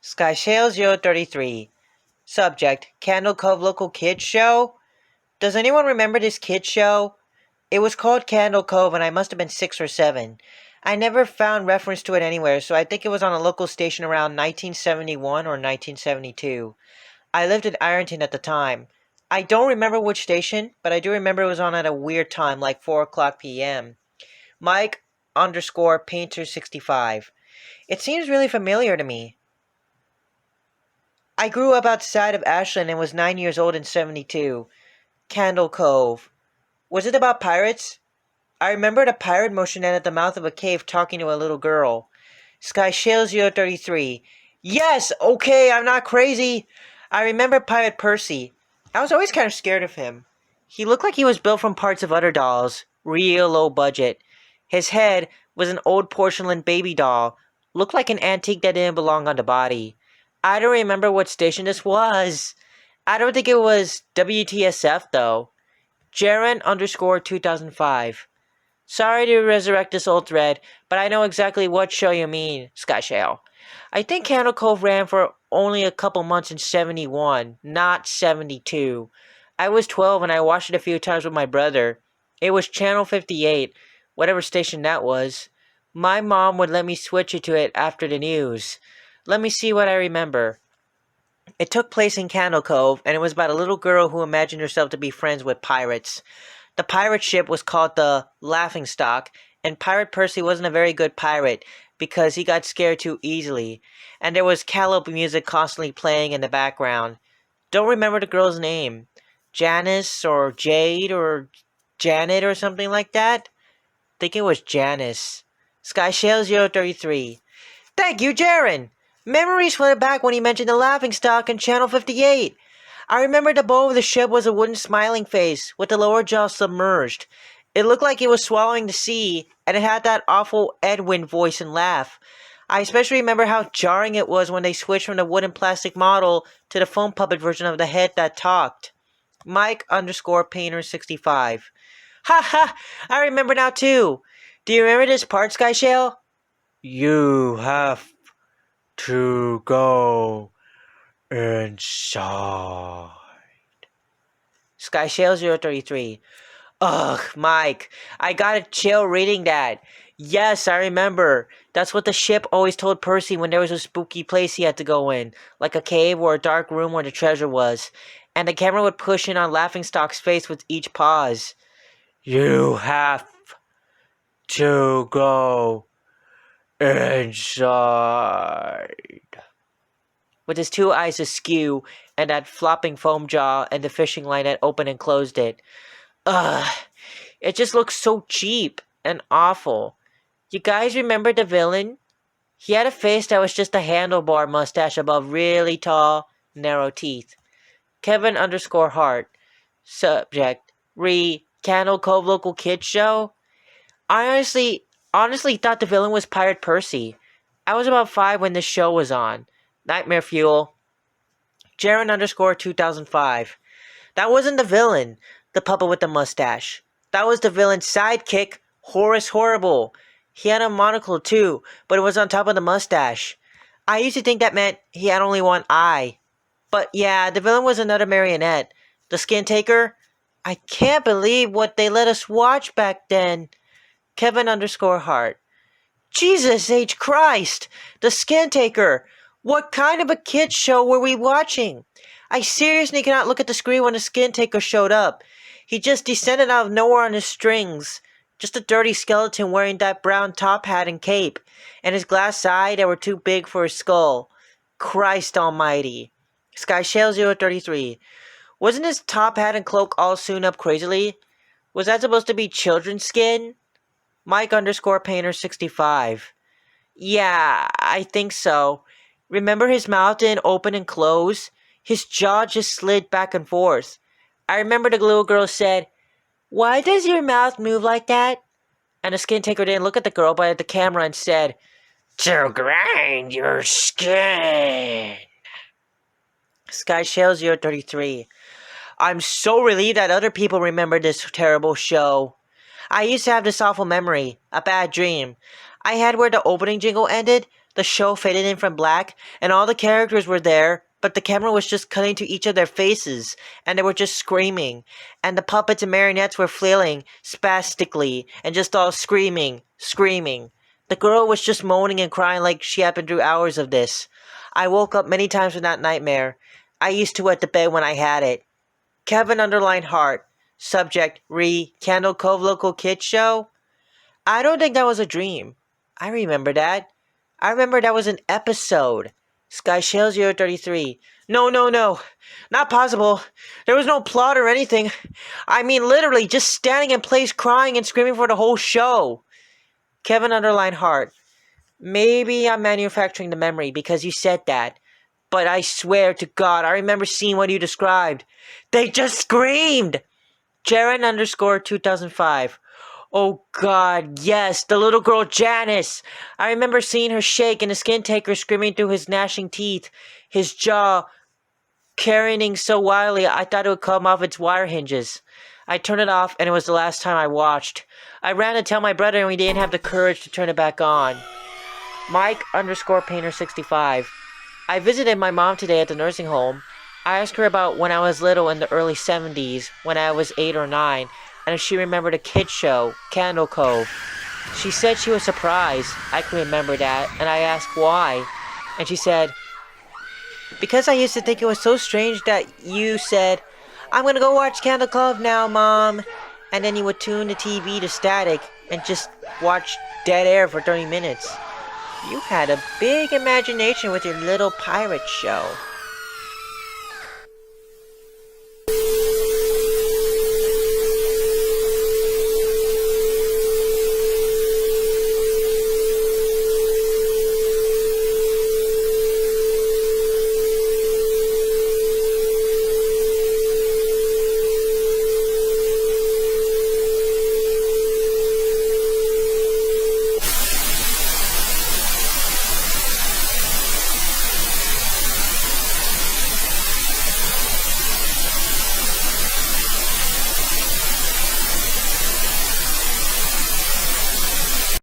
SkyShale033. Subject: Candle Cove Local Kids Show? Does anyone remember this kids show? It was called Candle Cove and I must have been 6 or 7. I never found reference to it anywhere, so I think it was on a local station around 1971 or 1972. I lived in Ironton at the time. I don't remember which station, but I do remember it was on at a weird time, like 4 o'clock p.m. Mike underscore Painter 65. It seems really familiar to me. I grew up outside of Ashland and was 9 years old in 72. Candle Cove. Was it about pirates? I remembered a pirate motionette at the mouth of a cave talking to a little girl. SkyShale033. Yes, okay, I'm not crazy. I remember Pirate Percy. I was always kind of scared of him. He looked like he was built from parts of other dolls. Real low budget. His head was an old porcelain baby doll. Looked like an antique that didn't belong on the body. I don't remember what station this was. I don't think it was WTSF though. Jaren underscore 2005. Sorry to resurrect this old thread, but I know exactly what show you mean, Skyshale. I think Candle Cove ran for only a couple months in 71, not 72. I was 12 and I watched it a few times with my brother. It was Channel 58, whatever station that was. My mom would let me switch it to it after the news. Let me see what I remember. It took place in Candle Cove, and it was about a little girl who imagined herself to be friends with pirates. The pirate ship was called the Laughingstock, and Pirate Percy wasn't a very good pirate because he got scared too easily, and there was calliope music constantly playing in the background. Don't remember the girl's name. Janice or Jade or Janet or something like that? I think it was Janice. SkyShale033. Thank you, Jaren! Memories flooded back when he mentioned the Laughingstock in Channel 58. I remember the bow of the ship was a wooden smiling face, with the lower jaw submerged. It looked like it was swallowing the sea, and it had that awful Edwin voice and laugh. I especially remember how jarring it was when they switched from the wooden plastic model to the foam puppet version of the head that talked. Mike underscore Painter 65. Ha ha! I remember now too! Do you remember this part, Skyshale? You have to go inside. SkyShale033. Ugh, Mike, I got a chill reading that. Yes, I remember. That's what the ship always told Percy when there was a spooky place he had to go in, like a cave or a dark room where the treasure was. And the camera would push in on Laughingstock's face with each pause. You have to go inside. With his two eyes askew, and that flopping foam jaw, and the fishing line that opened and closed it. Ugh, it just looks so cheap and awful. You guys remember the villain? He had a face that was just a handlebar mustache above really tall, narrow teeth. Kevin underscore Hart. Subject: Candle Cove Local Kids Show? I honestly thought the villain was Pirate Percy. I was about 5 when this show was on. Nightmare Fuel. Jaren underscore 2005. That wasn't the villain, the puppet with the mustache. That was the villain's sidekick, Horace Horrible. He had a monocle too, but it was on top of the mustache. I used to think that meant he had only one eye. But yeah, the villain was another marionette. The Skin Taker? I can't believe what they let us watch back then. Kevin underscore Hart. Jesus H. Christ! The Skin Taker! What kind of a kid's show were we watching? I seriously cannot look at the screen when the Skin Taker showed up. He just descended out of nowhere on his strings. Just a dirty skeleton wearing that brown top hat and cape. And his glass eye that were too big for his skull. Christ almighty. SkyShale033. Wasn't his top hat and cloak all sewn up crazily? Was that supposed to be children's skin? Mike underscore Painter 65. Yeah, I think so. Remember his mouth didn't open and close? His jaw just slid back and forth. I remember the little girl said, "Why does your mouth move like that?" And the Skin Taker didn't look at the girl but at the camera and said, "To grind your skin." SkyShale033. I'm so relieved that other people remember this terrible show. I used to have this awful memory, a bad dream. I had where the opening jingle ended, The show faded in from black, and all the characters were there, but the camera was just cutting to each of their faces, and they were just screaming. And the puppets and marionettes were flailing spastically, and just all screaming, screaming. The girl was just moaning and crying like she had been through hours of this. I woke up many times from that nightmare. I used to wet the bed when I had it. Kevin underlined heart. Subject, Candle Cove Local Kids Show? I don't think that was a dream. I remember that. I remember that was an episode. SkyShale033. No. Not possible. There was no plot or anything. I mean, literally, just standing in place crying and screaming for the whole show. Kevin underlined heart. Maybe I'm manufacturing the memory because you said that. But I swear to God, I remember seeing what you described. They just screamed! Jaren underscore 2005. Oh God, yes, the little girl Janice. I remember seeing her shake and the skin taker screaming through his gnashing teeth, his jaw careening so wildly I thought it would come off its wire hinges. I turned it off and it was the last time I watched. I ran to tell my brother and we didn't have the courage to turn it back on. Mike underscore Painter 65. I visited my mom today at the nursing home. I asked her about when I was little in the early 70s, when I was 8 or 9, and if she remembered a kid's show, Candle Cove. She said she was surprised I could remember that, and I asked why. And she said, because I used to think it was so strange that you said, I'm gonna go watch Candle Cove now, Mom. And then you would tune the TV to static and just watch dead air for 30 minutes. You had a big imagination with your little pirate show.